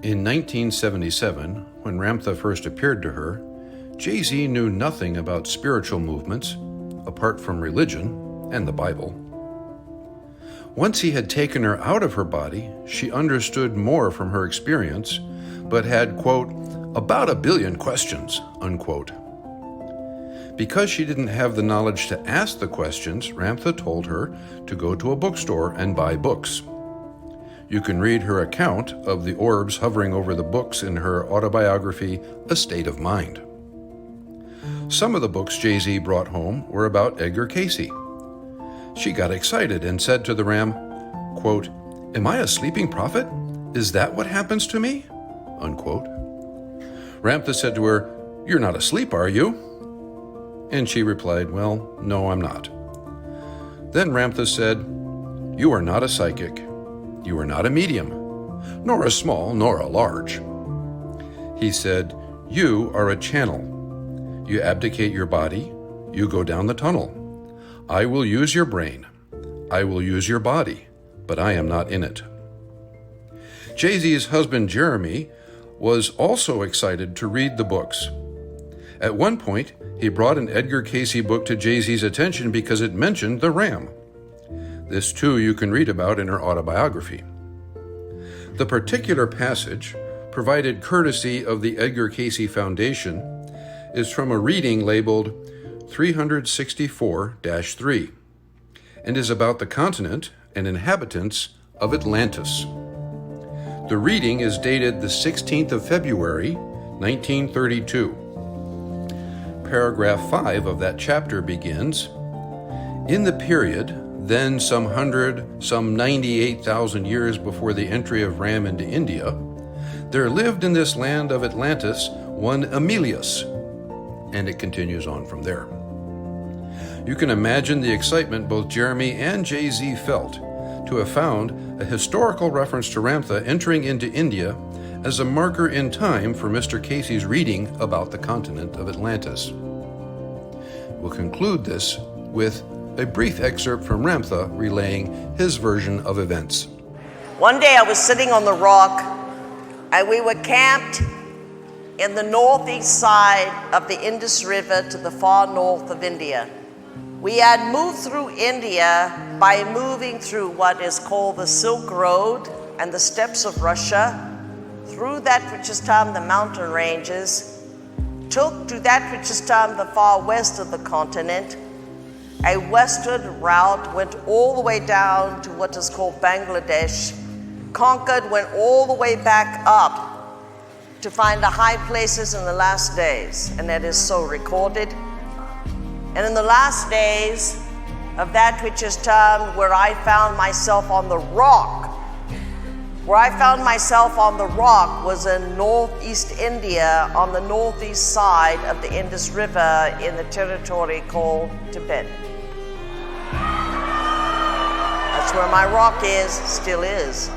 In 1977, when Ramtha first appeared to her, Cayce knew nothing about spiritual movements, apart from religion and the Bible. Once he had taken her out of her body, she understood more from her experience, but had, quote, about 1 billion questions, unquote. Because she didn't have the knowledge to ask the questions, Ramtha told her to go to a bookstore and buy books. You can read her account of the orbs hovering over the books in her autobiography, A State of Mind. Some of the books Cayce brought home were about Edgar Cayce. She got excited and said to the Ram, quote, "Am I a sleeping prophet? Is that what happens to me?" Unquote. Ramtha said to her, "You're not asleep, are you?" And she replied, "Well, no, I'm not." Then Ramtha said, "You are not a psychic. You are not a medium, nor a small, nor a large." He said, "You are a channel. You abdicate your body, you go down the tunnel. I will use your brain. I will use your body, but I am not in it." Cayce's husband, Jeremy, was also excited to read the books. At one point, he brought an Edgar Cayce book to Cayce's attention because it mentioned the Ram. This, too, you can read about in her autobiography. The particular passage, provided courtesy of the Edgar Cayce Foundation, is from a reading labeled 364-3 and is about the continent and inhabitants of Atlantis. The reading is dated the 16th of February, 1932. Paragraph 5 of that chapter begins, "In the period, then some 98,000 years before the entry of Ram into India, there lived in this land of Atlantis one Emilius," and it continues on from there. You can imagine the excitement both Jeremy and Cayce felt to have found a historical reference to Ramtha entering into India as a marker in time for Mr. Cayce's reading about the continent of Atlantis. We'll conclude this with a brief excerpt from Ramtha relaying his version of events. One day I was sitting on the rock and we were camped in the northeast side of the Indus River to the far north of India. We had moved through India by moving through what is called the Silk Road and the steppes of Russia, through that which is termed the mountain ranges, took to that which is termed the far west of the continent. A westward route went all the way down to what is called Bangladesh, conquered, went all the way back up to find the high places in the last days, and that is so recorded. And in the last days of that which is termed where I found myself on the rock, was in northeast India on the northeast side of the Indus River in the territory called Tibet. That's where my rock is, still is.